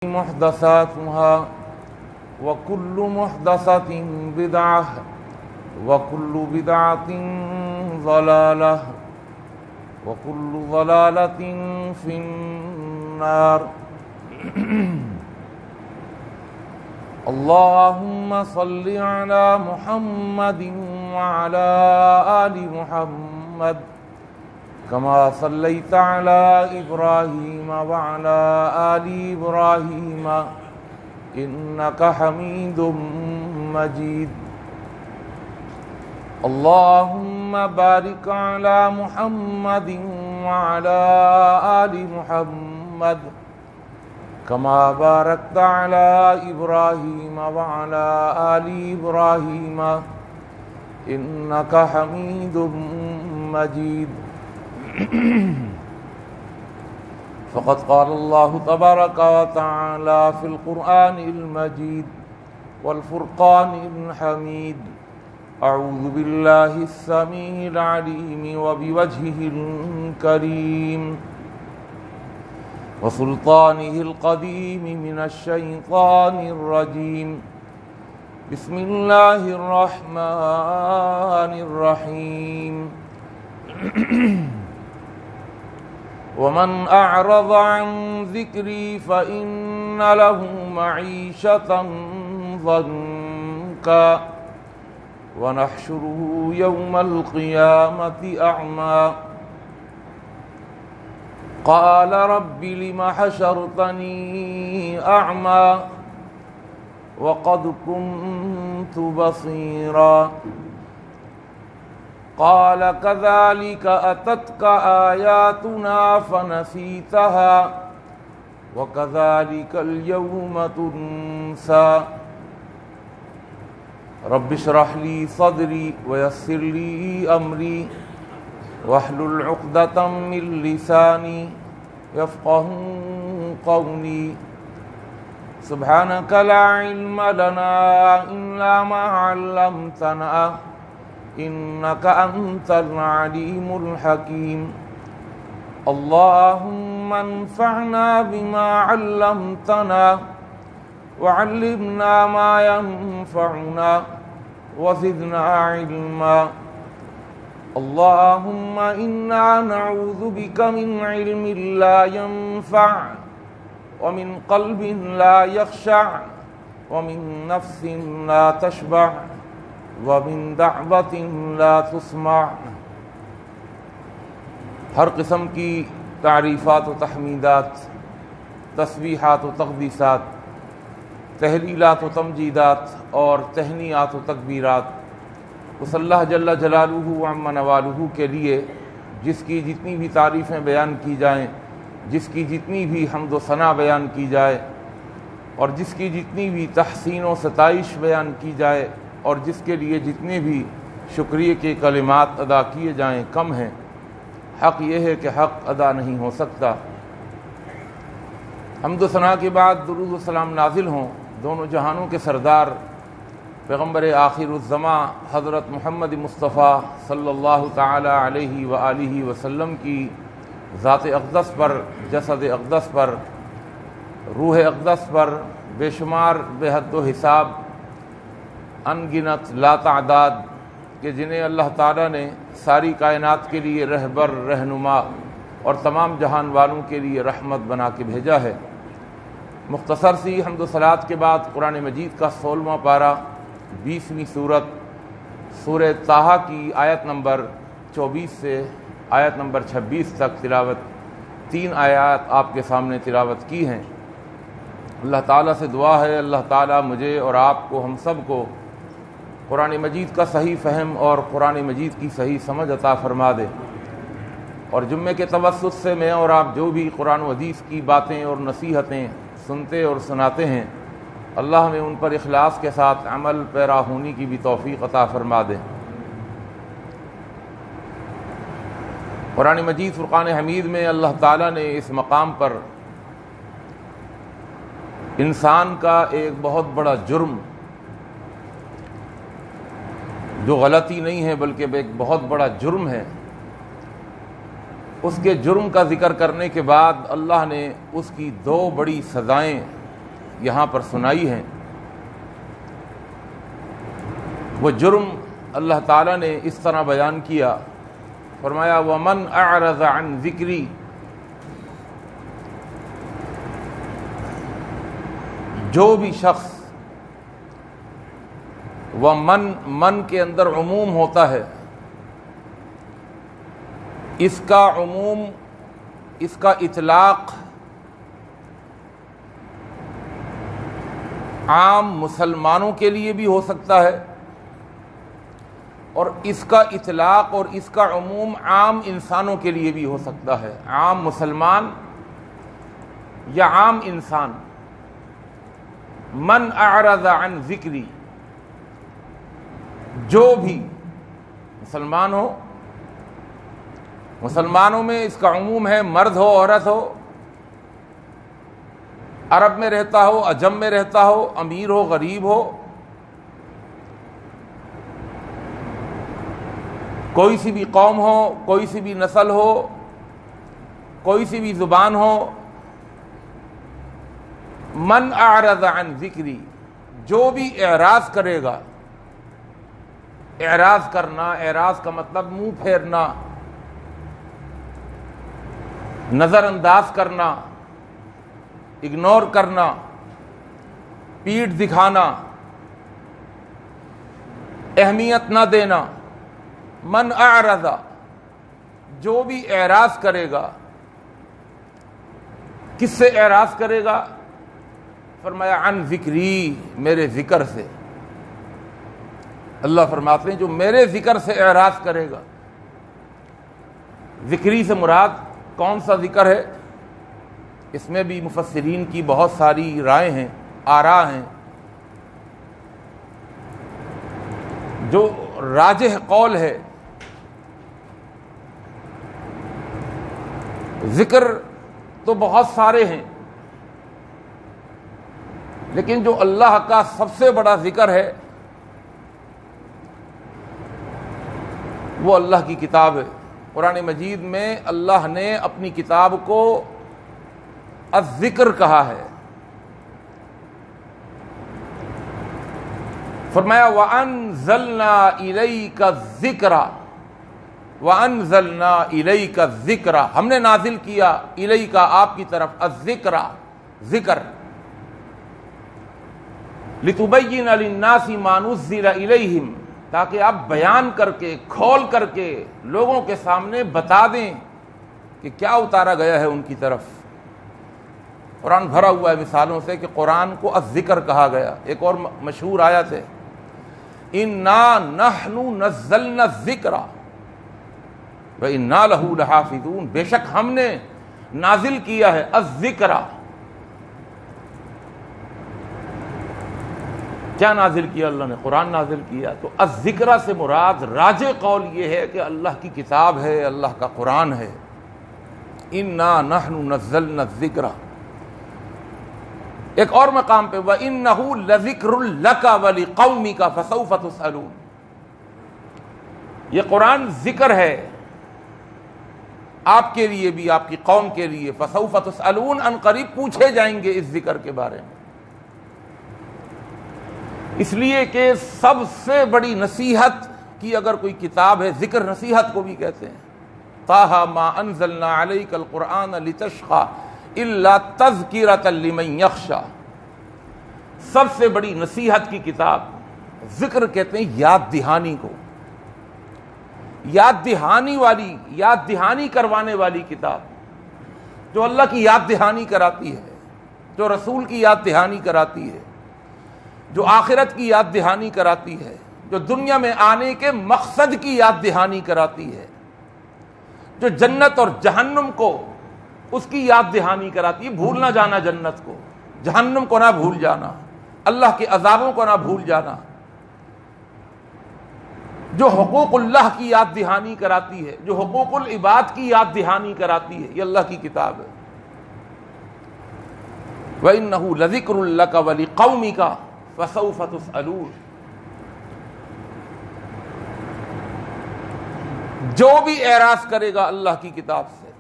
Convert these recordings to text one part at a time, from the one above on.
محدثاتها وكل محدثة بدعة وكل بدعة ضلالة وكل ضلالة في النار اللهم صل على محمد وعلى آل محمد كما صليت على إبراهيم وعلى آل إبراهيم إنك حميد مجيد اللهم بارك على محمد وعلى آل محمد كما باركت على إبراهيم وعلى آل إبراهيم إنك حميد مجيد فقد قال الله تبارك وتعالى في القرآن المجيد والفرقان الحميد أعوذ بالله السميع العليم وبوجهه الكريم وسلطانه القديم من الشيطان الرجيم بسم الله الرحمن الرحيم ومن أعرض عن ذكري فإن له معيشة ضنكا ونحشره يوم القيامة أعمى قال رب لم حشرتني أعمى وقد كنت بصيرا قال كذلك أتتك آياتنا فنسيتها وكذلك اليوم تنسى رب اشرح لي صدري ويسر لي أمري واحلل عقدة من لساني يفقهوا قولي سبحانك لا علم لنا إلا ما علمتنا إنك أنت العليم الحكيم اللهم انفعنا بما علمتنا وعلمنا ما ينفعنا وزدنا علما اللهم إنا نعوذ بك من علم لا ينفع ومن قلب لا يخشع ومن نفس لا تشبع ومن دعوة لا تسمع ہر قسم کی تعریفات و تحمیدات، تسبیحات و تقدیسات، تہلیلات و تمجیدات اور تہنیات و تکبیرات اس اللہ جل جلالہ و عم نوالہ کے لیے جس کی جتنی بھی تعریفیں بیان کی جائیں، جس کی جتنی بھی حمد و ثنا بیان کی جائے اور جس کی جتنی بھی تحسین و ستائش بیان کی جائے اور جس کے لیے جتنے بھی شکریہ کے کلمات ادا کیے جائیں کم ہیں۔ حق یہ ہے کہ حق ادا نہیں ہو سکتا۔ حمد و ثنا کے بعد درود و سلام نازل ہوں دونوں جہانوں کے سردار پیغمبر آخر الزماں حضرت محمد مصطفیٰ صلی اللہ تعالی علیہ وآلہ وسلم کی ذات اقدس پر، جسد اقدس پر، روح اقدس پر بے شمار بے حد و حساب ان گنت لا تعداد کہ جنہیں اللہ تعالیٰ نے ساری کائنات کے لیے رہبر، رہنما اور تمام جہان والوں کے لیے رحمت بنا کے بھیجا ہے۔ مختصر سی حمد و صلات کے بعد قرآن مجید کا 16واں پارہ 20ویں سورت سورہ طٰہٰ کی آیت نمبر 24 سے آیت نمبر 26 تک تلاوت، 3 آیات آپ کے سامنے تلاوت کی ہیں۔ اللہ تعالیٰ سے دعا ہے اللہ تعالیٰ مجھے اور آپ کو، ہم سب کو قرآن مجید کا صحیح فہم اور قرآن مجید کی صحیح سمجھ عطا فرما دے، اور جمعے کے توسط سے میں اور آپ جو بھی قرآن و حدیث کی باتیں اور نصیحتیں سنتے اور سناتے ہیں، اللہ ہمیں ان پر اخلاص کے ساتھ عمل پیرا ہونے کی بھی توفیق عطا فرما دے۔ قرآن مجید فرقان حمید میں اللہ تعالیٰ نے اس مقام پر انسان کا ایک بہت بڑا جرم، جو غلطی نہیں ہے بلکہ ایک بہت بڑا جرم ہے، اس کے جرم کا ذکر کرنے کے بعد اللہ نے اس کی 2 بڑی سزائیں یہاں پر سنائی ہیں، وہ جرم اللہ تعالیٰ نے اس طرح بیان کیا، فرمایا وَمَنْ أَعْرَضَ عَنْ ذِكْرِي، جو بھی شخص، من کے اندر عموم ہوتا ہے، اس کا عموم، اس کا اطلاق عام مسلمانوں کے لیے بھی ہو سکتا ہے، اور اس کا اطلاق اور اس کا عموم عام انسانوں کے لیے بھی ہو سکتا ہے، عام مسلمان یا عام انسان۔ من اعرض عن ذکری، جو بھی مسلمان ہو، مسلمانوں میں اس کا عموم ہے، مرد ہو عورت ہو، عرب میں رہتا ہو عجم میں رہتا ہو، امیر ہو غریب ہو، کوئی سی بھی قوم ہو، کوئی سی بھی نسل ہو، کوئی سی بھی زبان ہو، من اعرض عن ذکری، جو بھی اعراض کرے گا، اعراض کرنا، اعراض کا مطلب منہ پھیرنا، نظر انداز کرنا، اگنور کرنا، پیٹھ دکھانا، اہمیت نہ دینا۔ من اعرض، جو بھی اعراض کرے گا، کس سے اعراض کرے گا؟ فرمایا عن ذکری، میرے ذکر سے۔ اللہ فرماتے ہیں جو میرے ذکر سے اعراض کرے گا۔ ذکری سے مراد کون سا ذکر ہے؟ اس میں بھی مفسرین کی بہت ساری رائے ہیں، آراء ہیں۔ جو راجح قول ہے، ذکر تو بہت سارے ہیں، لیکن جو اللہ کا سب سے بڑا ذکر ہے وہ اللہ کی کتاب ہے۔ قرآن مجید میں اللہ نے اپنی کتاب کو الذکر کہا ہے۔ فرمایا وَأَنزَلْنَا إِلَيْكَ الذِّكْرَ، وَأَنزَلْنَا إِلَيْكَ الذِّكْرَ، ہم نے نازل کیا الیک، آپ کی طرف، الذکر، ذکر، لِتُبَيِّنَ لِلنَّاسِ مَا نُزِّلَ إِلَيْهِمْ، تاکہ آپ بیان کر کے، کھول کر کے لوگوں کے سامنے بتا دیں کہ کیا اتارا گیا ہے ان کی طرف۔ قرآن بھرا ہوا ہے مثالوں سے کہ قرآن کو الذکر کہا گیا۔ ایک اور مشہور آیت ہے، اِنَّا نَحْنُ نَزَّلْنَا الذِّکْرَ وَإِنَّا لَهُ لَحَافِظُونَ، بے شک ہم نے نازل کیا ہے الذکر۔ کیا نازل کیا اللہ نے؟ قرآن نازل کیا۔ تو الذکر سے مراد راجح قول یہ ہے کہ اللہ کی کتاب ہے، اللہ کا قرآن ہے۔ اِنَّا نَحْنُ نَزَّلْنَا الذِّکْرَ۔ ایک اور مقام پہ وَإِنَّهُ لَذِكْرٌ لَكَ وَلِقَوْمِكَ فَسَوْفَ تُسْأَلُونَ، یہ قرآن ذکر ہے آپ کے لیے بھی، آپ کی قوم کے لیے۔ فَسَوْفَ تُسْأَلُونَ، ان قریب پوچھے جائیں گے اس ذکر کے بارے میں۔ اس لیے کہ سب سے بڑی نصیحت کی اگر کوئی کتاب ہے، ذکر نصیحت کو بھی کہتے ہیں۔ طٰہَ مَا أَنزَلْنَا عَلَيْكَ الْقُرْآنَ لِتَشْقَىٰ إِلَّا تَذْكِرَةً لِمَن يَخْشَىٰ، سب سے بڑی نصیحت کی کتاب ذکر کہتے ہیں یاد دہانی کو، یاد دہانی والی، یاد دہانی کروانے والی کتاب، جو اللہ کی یاد دہانی کراتی ہے، جو رسول کی یاد دہانی کراتی ہے، جو آخرت کی یاد دہانی کراتی ہے، جو دنیا میں آنے کے مقصد کی یاد دہانی کراتی ہے، جو جنت اور جہنم کو اس کی یاد دہانی کراتی ہے۔ بھول نہ جانا جنت کو، جہنم کو نہ بھول جانا، اللہ کے عذابوں کو نہ بھول جانا، جو حقوق اللہ کی یاد دہانی کراتی ہے، جو حقوق العباد کی یاد دہانی کراتی ہے، یہ اللہ کی کتاب ہے۔ وَإِنَّهُ لَذِكْرٌ لَكَ وَلِقَوْمِكَ فَسَوْفَ تُسْأَلُونَ، جو بھی اعراض کرے گا اللہ کی کتاب سے،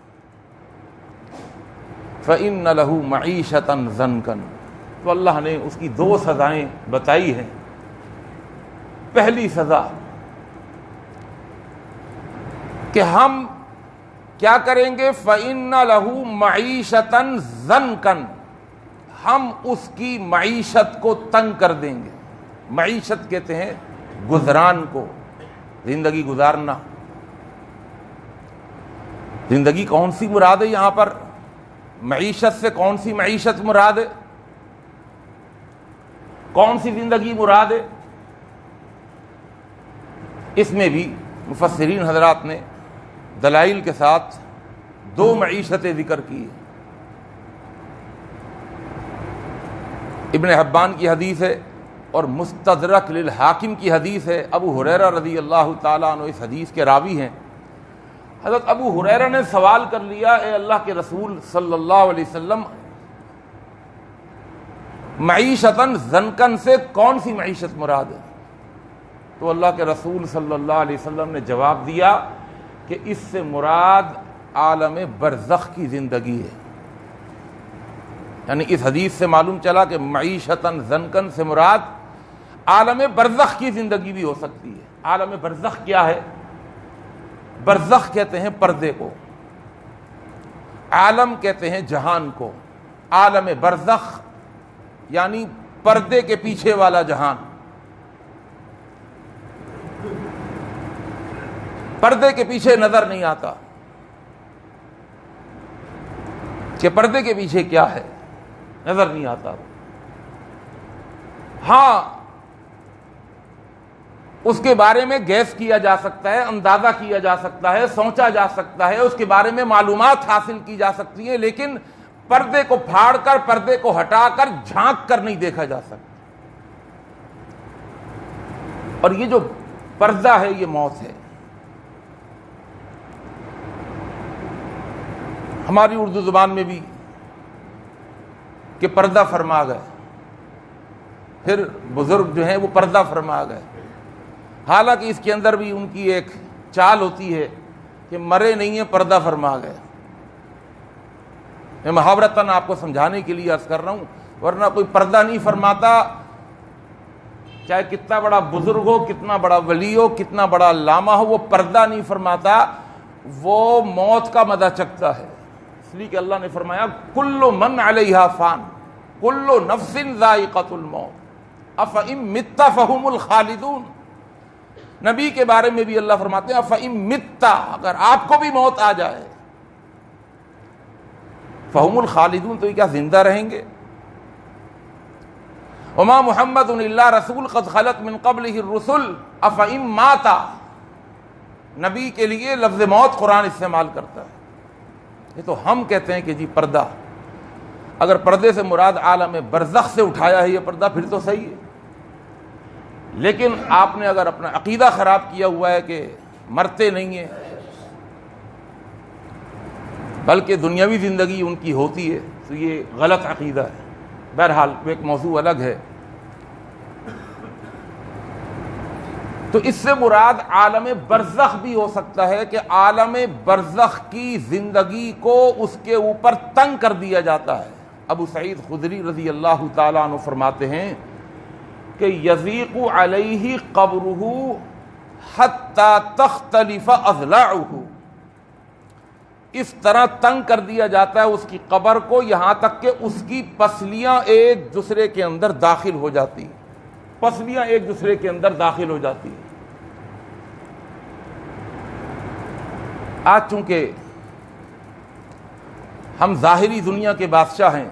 فَإِنَّ لَهُ مَعِيشَةً ضَنْكًا، تو اللہ نے اس کی 2 سزائیں بتائی ہیں۔ پہلی سزا کہ ہم کیا کریں گے، فَإِنَّ لَهُ مَعِيشَةً ضَنْكًا، ہم اس کی معیشت کو تنگ کر دیں گے۔ معیشت کہتے ہیں گزران کو، زندگی گزارنا۔ زندگی کون سی مراد ہے یہاں پر؟ معیشت سے کون سی معیشت مراد ہے؟ کون سی زندگی مراد ہے؟ اس میں بھی مفسرین حضرات نے دلائل کے ساتھ 2 معیشتیں ذکر کی ہیں۔ ابن حبان کی حدیث ہے اور مستدرک للحاکم کی حدیث ہے۔ ابو ہریرہ رضی اللہ تعالیٰ عنہ اس حدیث کے راوی ہیں۔ حضرت ابو ہریرہ نے سوال کر لیا، اے اللہ کے رسول صلی اللہ علیہ وسلم، معیشتاً ضنکن سے کون سی معیشت مراد ہے؟ تو اللہ کے رسول صلی اللہ علیہ وسلم نے جواب دیا کہ اس سے مراد عالم برزخ کی زندگی ہے۔ یعنی اس حدیث سے معلوم چلا کہ معیشتاً ضنکن سے مراد عالم برزخ کی زندگی بھی ہو سکتی ہے۔ عالم برزخ کیا ہے؟ برزخ کہتے ہیں پردے کو، عالم کہتے ہیں جہان کو۔ عالم برزخ یعنی پردے کے پیچھے والا جہان۔ پردے کے پیچھے نظر نہیں آتا کہ پردے کے پیچھے کیا ہے، نظر نہیں آتا۔ ہاں اس کے بارے میں گیس کیا جا سکتا ہے، اندازہ کیا جا سکتا ہے، سوچا جا سکتا ہے، اس کے بارے میں معلومات حاصل کی جا سکتی ہیں، لیکن پردے کو پھاڑ کر، پردے کو ہٹا کر، جھانک کر نہیں دیکھا جا سکتا۔ اور یہ جو پردہ ہے یہ موت ہے۔ ہماری اردو زبان میں بھی کہ پردہ فرما گئے، پھر بزرگ جو ہیں وہ پردہ فرما گئے، حالانکہ اس کے اندر بھی ان کی ایک چال ہوتی ہے کہ مرے نہیں ہیں، پردہ فرما گئے۔ میں محاورتاً آپ کو سمجھانے کے لیے عرض کر رہا ہوں، ورنہ کوئی پردہ نہیں فرماتا، چاہے کتنا بڑا بزرگ ہو، کتنا بڑا ولی ہو، کتنا بڑا علامہ ہو، وہ پردہ نہیں فرماتا، وہ موت کا مزہ چکھتا ہے۔ اس لیے کہ اللہ نے فرمایا کل من علیہا فان کل نفس ذائقۃ الموت افإن مت فہم الخالدون۔ نبی کے بارے میں بھی اللہ فرماتے ہیں افإن مت، اگر آپ کو بھی موت آ جائے، فہم الخالدون، تو یہ کیا زندہ رہیں گے؟ وما محمد الا رسول قد خلت من قبلہ الرسل افإن مات، نبی کے لیے لفظ موت قرآن استعمال کرتا ہے۔ یہ تو ہم کہتے ہیں کہ جی پردہ، اگر پردے سے مراد عالم برزخ سے اٹھایا ہے یہ پردہ پھر تو صحیح ہے، لیکن آپ نے اگر اپنا عقیدہ خراب کیا ہوا ہے کہ مرتے نہیں ہیں بلکہ دنیاوی زندگی ان کی ہوتی ہے، تو یہ غلط عقیدہ ہے۔ بہرحال وہ ایک موضوع الگ ہے۔ تو اس سے مراد عالم برزخ بھی ہو سکتا ہے کہ عالم برزخ کی زندگی کو اس کے اوپر تنگ کر دیا جاتا ہے۔ ابو سعید خدری رضی اللہ تعالیٰ عنہ فرماتے ہیں کہ یضیق علیہ قبرہ حتی تختلف اضلاعہ، اس طرح تنگ کر دیا جاتا ہے اس کی قبر کو یہاں تک کہ اس کی پسلیاں ایک دوسرے کے اندر داخل ہو جاتی ہیں، پسلیاں ایک دوسرے کے اندر داخل ہو جاتی ہیں۔ آج چونکہ ہم ظاہری دنیا کے بادشاہ ہیں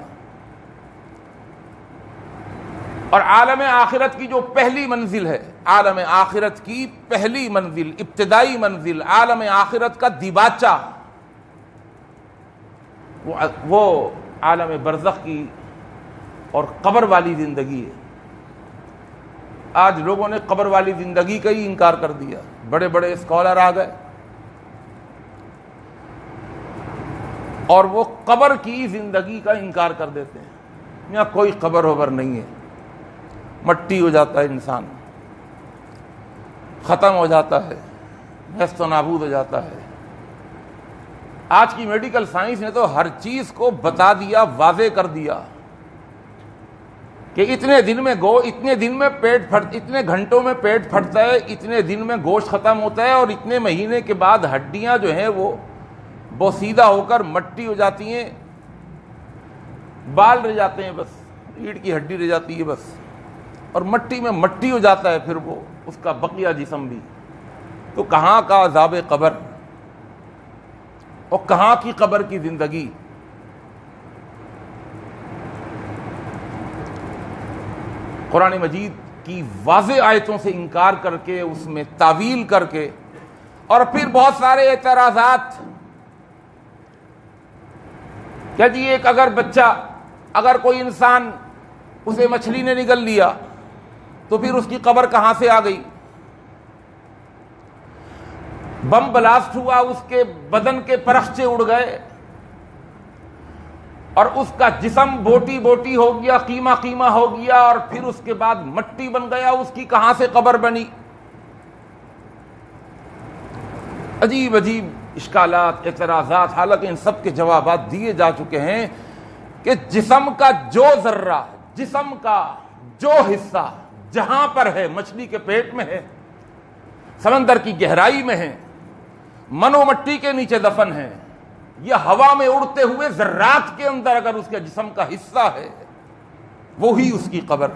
اور عالم آخرت کی جو پہلی منزل ہے، عالم آخرت کی پہلی منزل، ابتدائی منزل، عالم آخرت کا دیباچہ، وہ عالم برزخ کی اور قبر والی زندگی ہے۔ آج لوگوں نے قبر والی زندگی کا ہی انکار کر دیا، بڑے بڑے اسکالر آ گئے اور وہ قبر کی زندگی کا انکار کر دیتے ہیں۔ یہاں کوئی قبر وبر نہیں ہے، مٹی ہو جاتا ہے انسان، ختم ہو جاتا ہے، نیست و نابود ہو جاتا ہے۔ آج کی میڈیکل سائنس نے تو ہر چیز کو بتا دیا، واضح کر دیا کہ اتنے دن میں اتنے گھنٹوں میں پیٹ پھٹتا ہے، اتنے دن میں گوشت ختم ہوتا ہے، اور اتنے مہینے کے بعد ہڈیاں جو ہیں وہ بوسیدہ ہو کر مٹی ہو جاتی ہیں، بال رہ جاتے ہیں، بس ریڑھ کی ہڈی رہ جاتی ہے بس، اور مٹی میں مٹی ہو جاتا ہے پھر وہ اس کا بقیہ جسم بھی۔ تو کہاں کا عذاب قبر اور کہاں کی قبر کی زندگی۔ قرآن مجید کی واضح آیتوں سے انکار کر کے، اس میں تعویل کر کے، اور پھر بہت سارے اعتراضات کہ جی ایک اگر کوئی انسان اسے مچھلی نے نگل لیا تو پھر اس کی قبر کہاں سے آ گئی؟ بم بلاسٹ ہوا، اس کے بدن کے پرخچے اڑ گئے اور اس کا جسم بوٹی بوٹی ہو گیا، قیمہ قیمہ ہو گیا، اور پھر اس کے بعد مٹی بن گیا، اس کی کہاں سے قبر بنی؟ عجیب عجیب اشکالات، اعتراضات، حالانکہ ان سب کے جوابات دیے جا چکے ہیں کہ جسم کا جو ذرہ، جسم کا جو حصہ جہاں پر ہے، مچھلی کے پیٹ میں ہے، سمندر کی گہرائی میں ہے، منو مٹی کے نیچے دفن ہے، یہ ہوا میں اڑتے ہوئے ذرات کے اندر اگر اس کے جسم کا حصہ ہے، وہی اس کی قبر۔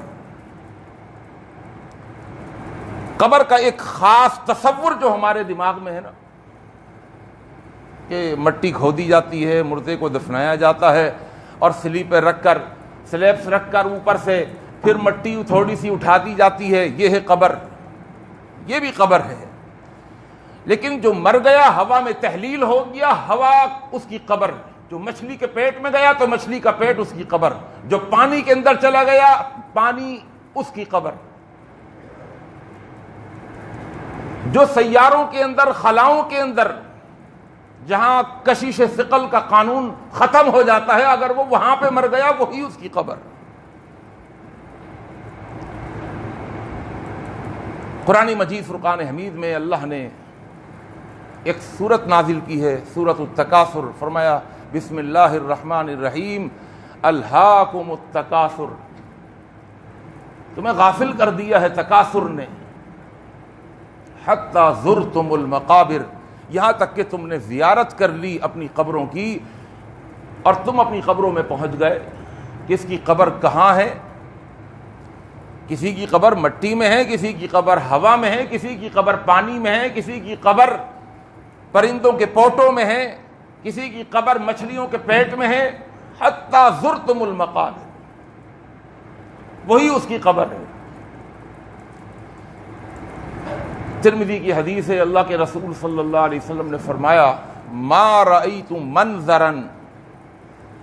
قبر کا ایک خاص تصور جو ہمارے دماغ میں ہے نا، کہ مٹی کھودی جاتی ہے، مردے کو دفنایا جاتا ہے، اور سلیبس رکھ کر اوپر سے پھر مٹی تھوڑی سی اٹھا دی جاتی ہے، یہ ہے قبر، یہ بھی قبر ہے۔ لیکن جو مر گیا، ہوا میں تحلیل ہو گیا، ہوا اس کی قبر، جو مچھلی کے پیٹ میں گیا تو مچھلی کا پیٹ اس کی قبر، جو پانی کے اندر چلا گیا پانی اس کی قبر، جو سیاروں کے اندر، خلاؤں کے اندر جہاں کشش ثقل کا قانون ختم ہو جاتا ہے، اگر وہ وہاں پہ مر گیا وہی اس کی قبر۔ قرآن مجید فرقان حمید میں اللہ نے ایک سورت نازل کی ہے، سورت التکاثر، فرمایا بسم اللہ الرحمن الرحیم الہاکم التکاثر، تمہیں غافل کر دیا ہے تکاثر نے، حتی زرتم المقابر، یہاں تک کہ تم نے زیارت کر لی اپنی قبروں کی، اور تم اپنی قبروں میں پہنچ گئے۔ کس کی قبر کہاں ہے؟ کسی کی قبر مٹی میں ہے، کسی کی قبر ہوا میں ہے، کسی کی قبر پانی میں ہے، کسی کی قبر پرندوں کے پوٹوں میں ہے، کسی کی قبر مچھلیوں کے پیٹ میں ہے، حتی زرتم المقابر، وہی اس کی قبر ہے۔ ترمذی کی حدیث ہے، اللہ کے رسول صلی اللہ علیہ وسلم نے فرمایا ما رأیت منظرا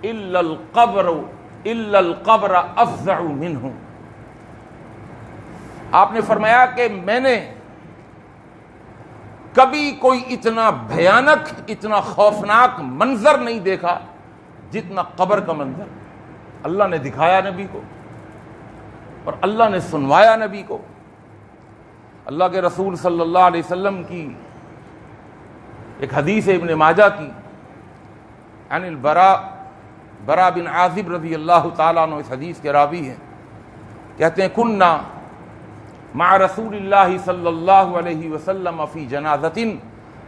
الا القبر افظع منہ، آپ نے فرمایا کہ میں نے کبھی کوئی اتنا بھیانک، اتنا خوفناک منظر نہیں دیکھا جتنا قبر کا منظر۔ اللہ نے دکھایا نبی کو اور اللہ نے سنوایا نبی کو۔ اللہ کے رسول صلی اللہ علیہ وسلم کی ایک حدیث ہے ابن ماجہ کی، عن البراء بن عازب رضی اللہ تعالیٰ عنہ، اس حدیث کے راوی ہیں، کہتے ہیں کننا مع رسول اللہ صلی اللہ علیہ وسلم فی جنازۃ،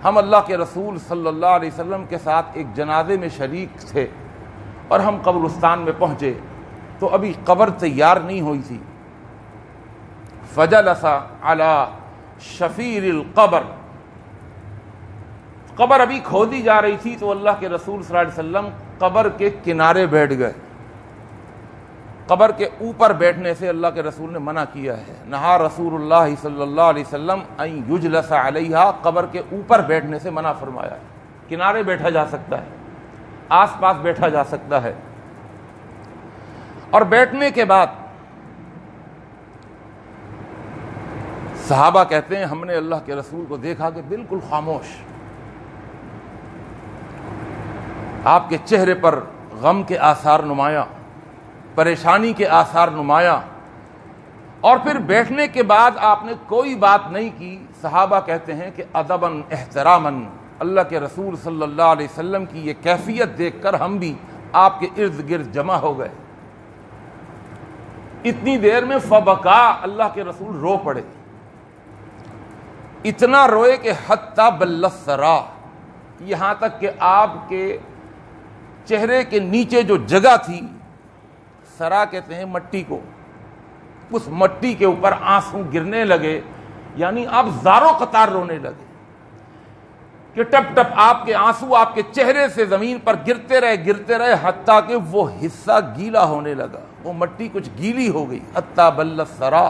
ہم اللہ کے رسول صلی اللہ علیہ وسلم کے ساتھ ایک جنازے میں شریک تھے، اور ہم قبرستان میں پہنچے تو ابھی قبر تیار نہیں ہوئی تھی، فجلس علی شفیر القبر، قبر ابھی کھودی جا رہی تھی تو اللہ کے رسول صلی اللہ علیہ وسلم قبر کے کنارے بیٹھ گئے۔ قبر کے اوپر بیٹھنے سے اللہ کے رسول نے منع کیا ہے، نہا رسول اللہ صلی اللہ علیہ وسلم ان یجلس علیہا، قبر کے اوپر بیٹھنے سے منع فرمایا ہے۔ کنارے بیٹھا جا سکتا ہے، آس پاس بیٹھا جا سکتا ہے، اور بیٹھنے کے بعد صحابہ کہتے ہیں ہم نے اللہ کے رسول کو دیکھا کہ بالکل خاموش، آپ کے چہرے پر غم کے آثار نمایاں، پریشانی کے آثار نمایاں، اور پھر بیٹھنے کے بعد آپ نے کوئی بات نہیں کی۔ صحابہ کہتے ہیں کہ ادباً احتراماً، اللہ کے رسول صلی اللہ علیہ وسلم کی یہ کیفیت دیکھ کر ہم بھی آپ کے ارد گرد جمع ہو گئے۔ اتنی دیر میں فبکا، اللہ کے رسول رو پڑے، اتنا روئے کہ حتی بل الثری، یہاں تک کہ آپ کے چہرے کے نیچے جو جگہ تھی، سرا کہتے ہیں مٹی کو، اس مٹی کے اوپر آنسو گرنے لگے، یعنی آپ زاروں قطار رونے لگے کہ ٹپ ٹپ آپ کے آنسو آپ کے چہرے سے زمین پر گرتے رہے حتیٰ کہ وہ حصہ گیلا ہونے لگا، وہ مٹی کچھ گیلی ہو گئی، حتی بل الثری۔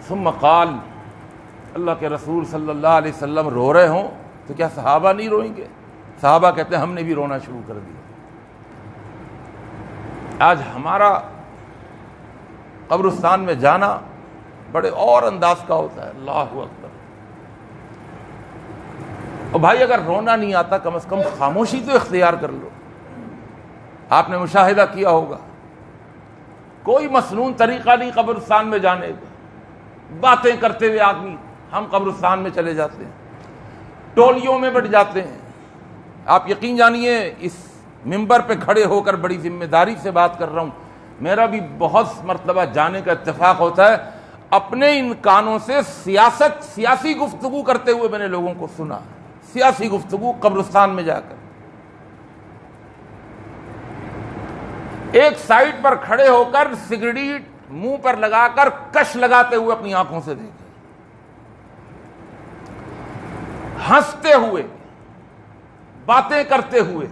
ثم قال، اللہ کے رسول صلی اللہ علیہ وسلم رو رہے ہوں تو کیا صحابہ نہیں روئیں گے؟ صحابہ کہتے ہیں ہم نے بھی رونا شروع کر دیا۔ آج ہمارا قبرستان میں جانا بڑے اور انداز کا ہوتا ہے، اللہ اکبر۔ اور بھائی اگر رونا نہیں آتا کم از کم خاموشی تو اختیار کر لو۔ آپ نے مشاہدہ کیا ہوگا، کوئی مسنون طریقہ نہیں قبرستان میں جانے کا، باتیں کرتے ہوئے آدمی ہم قبرستان میں چلے جاتے ہیں، ٹولیوں میں بٹ جاتے ہیں۔ آپ یقین جانیے اس ممبر پہ کھڑے ہو کر بڑی ذمہ داری سے بات کر رہا ہوں، میرا بھی بہت مرتبہ جانے کا اتفاق ہوتا ہے، اپنے ان کانوں سے سیاسی گفتگو کرتے ہوئے میں نے لوگوں کو سنا، سیاسی گفتگو قبرستان میں جا کر، ایک سائٹ پر کھڑے ہو کر سگریٹ منہ پر لگا کر کش لگاتے ہوئے اپنی آنکھوں سے دیکھے، ہنستے ہوئے، باتیں کرتے ہوئے،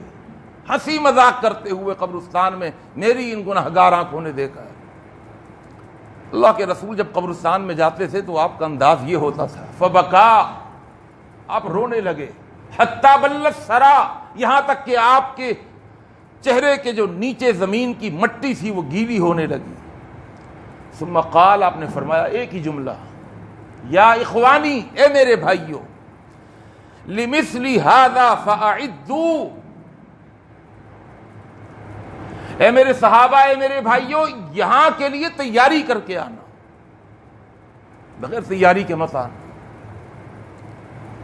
ہنسی مذاق کرتے ہوئے قبرستان میں میری ان گنہگار آنکھوں نے دیکھا ہے۔ اللہ کے رسول جب قبرستان میں جاتے تھے تو آپ کا انداز یہ ہوتا تھا، فبکا، آپ رونے لگے، حتی بل الثری، یہاں تک کہ آپ کے چہرے کے جو نیچے زمین کی مٹی تھی وہ گیلی ہونے لگی۔ ثم قال، آپ نے فرمایا ایک ہی جملہ، یا اخوانی، اے میرے بھائیوں، لمثل ھذا فاعدوا، اے میرے صحابہ، اے میرے بھائیوں، یہاں کے لیے تیاری کر کے آنا، بغیر تیاری کے مت آنا۔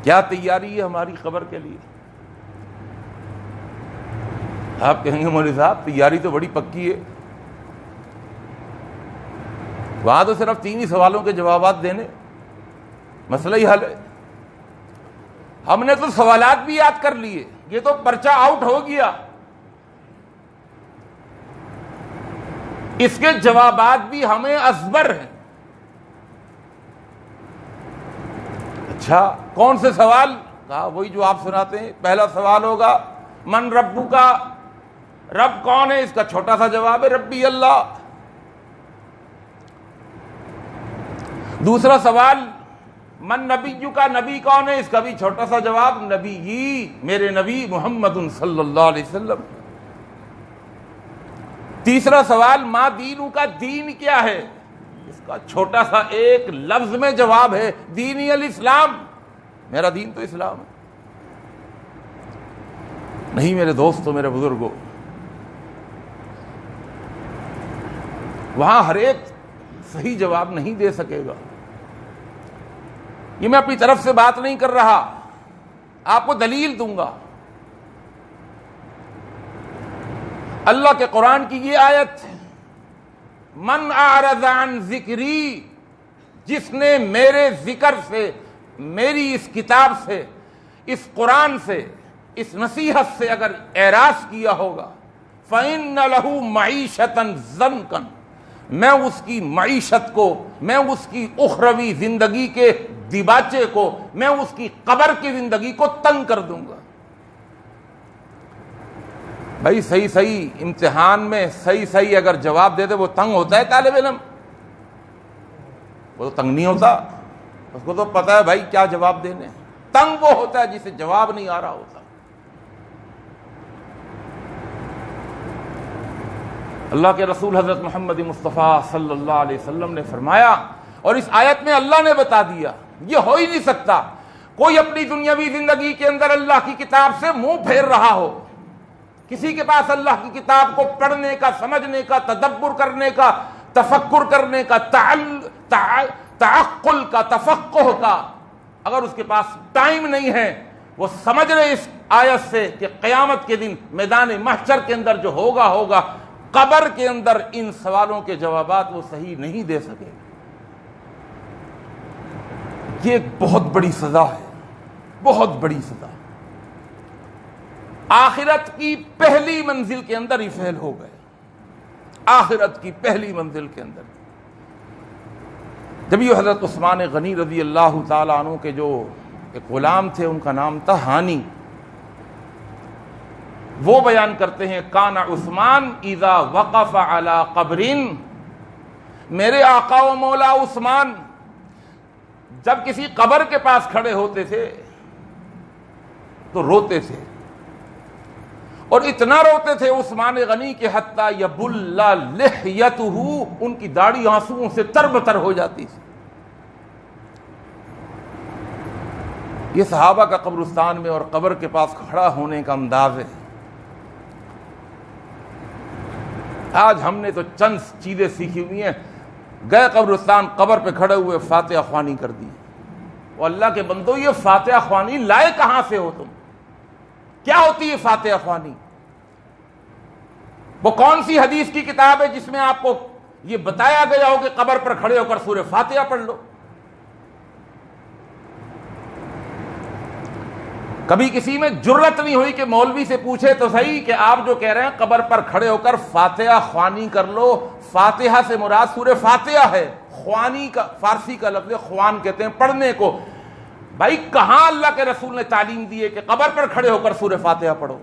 کیا تیاری ہے ہماری قبر کے لیے؟ آپ کہیں گے مولوی صاحب تیاری تو بڑی پکی ہے، وہاں تو صرف 3 ہی سوالوں کے جوابات دینے، مسئلہ ہی حل ہے۔ ہم نے تو سوالات بھی یاد کر لیے، یہ تو پرچہ آؤٹ ہو گیا، اس کے جوابات بھی ہمیں ازبر ہیں۔ اچھا کون سے سوال؟ کہا وہی جو آپ سناتے ہیں، پہلا سوال ہوگا من ربک، رب کون ہے؟ اس کا چھوٹا سا جواب ہے ربی اللہ۔ دوسرا سوال من نبیک، نبی کون ہے؟ اس کا بھی چھوٹا سا جواب نبی، میرے نبی محمد صلی اللہ علیہ وسلم۔ تیسرا سوال ما دینو کا، دین کیا ہے؟ اس کا چھوٹا سا ایک لفظ میں جواب ہے دینی الاسلام، میرا دین تو اسلام ہے۔ نہیں میرے دوستو، میرے بزرگوں، وہاں ہر ایک صحیح جواب نہیں دے سکے گا۔ یہ میں اپنی طرف سے بات نہیں کر رہا، آپ کو دلیل دوں گا۔ اللہ کے قرآن کی یہ آیت، من اعرض عن ذکری، جس نے میرے ذکر سے، میری اس کتاب سے، اس قرآن سے، اس نصیحت سے اگر اعراض کیا ہوگا، فَإِنَّ لَهُ مَعِيشَةً ضَنْكًا، میں اس کی معیشت کو، میں اس کی اخروی زندگی کے دیباچے کو، میں اس کی قبر کی زندگی کو تنگ کر دوں گا۔ بھائی صحیح امتحان میں صحیح اگر جواب دے دے، وہ تنگ ہوتا ہے طالب علم؟ وہ تو تنگ نہیں ہوتا، اس کو تو پتہ ہے بھائی کیا جواب دینے۔ تنگ وہ ہوتا ہے جسے جواب نہیں آ رہا ہوتا۔ اللہ کے رسول حضرت محمد مصطفیٰ صلی اللہ علیہ وسلم نے فرمایا، اور اس آیت میں اللہ نے بتا دیا، یہ ہو ہی نہیں سکتا کوئی اپنی دنیاوی زندگی کے اندر اللہ کی کتاب سے منہ پھیر رہا ہو، کسی کے پاس اللہ کی کتاب کو پڑھنے کا، سمجھنے کا، تدبر کرنے کا، تفکر کرنے کا، تعقل کا، تفقہ کا، اگر اس کے پاس ٹائم نہیں ہے، وہ سمجھ رہے اس آیت سے کہ قیامت کے دن میدان محشر کے اندر جو ہوگا قبر کے اندر ان سوالوں کے جوابات وہ صحیح نہیں دے سکے. یہ ایک بہت بڑی سزا ہے، بہت بڑی سزا. آخرت کی پہلی منزل کے اندر ہی فیل ہو گئے، آخرت کی پہلی منزل کے اندر. جب یہ حضرت عثمان غنی رضی اللہ تعالی عنہ کے جو ایک غلام تھے، ان کا نام تھا ہانی، وہ بیان کرتے ہیں کان عثمان اذا وقف علی قبر، میرے آقا و مولا عثمان جب کسی قبر کے پاس کھڑے ہوتے تھے تو روتے تھے، اور اتنا روتے تھے عثمان غنی کہ حتی یبل لحیتہ، ان کی داڑھی آنسوؤں سے تربتر ہو جاتی تھی. یہ صحابہ کا قبرستان میں اور قبر کے پاس کھڑا ہونے کا انداز ہے. آج ہم نے تو چند چیزیں سیکھی ہوئی ہیں، گئے قبرستان، قبر پہ کھڑے ہوئے فاتحہ خوانی کر دی. وہ اللہ کے بندو، یہ فاتحہ خوانی لائے کہاں سے ہو تم؟ کیا ہوتی ہے فاتحہ خوانی؟ وہ کون سی حدیث کی کتاب ہے جس میں آپ کو یہ بتایا گیا ہو کہ قبر پر کھڑے ہو کر سورہ فاتحہ پڑھ لو؟ کبھی کسی میں جرت نہیں ہوئی کہ مولوی سے پوچھے تو صحیح کہ آپ جو کہہ رہے ہیں قبر پر کھڑے ہو کر فاتحہ خوانی کر لو، فاتحہ سے مراد سورہ فاتحہ ہے. خوانی کا فارسی کا لفظ خوان کہتے ہیں پڑھنے کو. بھائی کہاں اللہ کے رسول نے تعلیم دی ہے کہ قبر پر کھڑے ہو کر سورہ فاتحہ پڑھو؟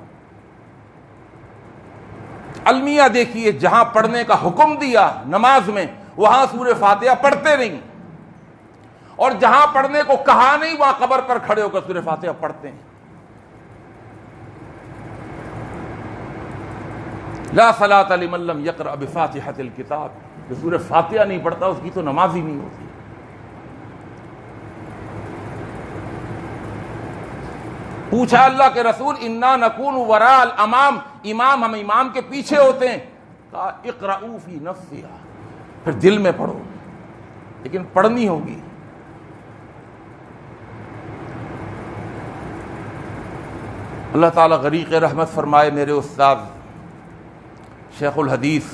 المیہ دیکھیے، جہاں پڑھنے کا حکم دیا نماز میں وہاں سورہ فاتحہ پڑھتے نہیں، اور جہاں پڑھنے کو کہا نہیں وہاں قبر پر کھڑے ہو کر سورہ فاتحہ پڑھتے ہیں. لا صلاۃ لمن لم یقرأ بفاتحۃ الکتاب، جو سورہ فاتحہ نہیں پڑھتا اس کی تو نماز ہی نہیں ہوتی. پوچھا اللہ کے رسول انا نکون وراء الامام، امام ہم امام کے پیچھے ہوتے ہیں. کہا اقرؤوا فی نفسہا، پھر دل میں پڑھو، لیکن پڑھنی ہوگی. اللہ تعالیٰ غریق رحمت فرمائے میرے استاد شیخ الحدیث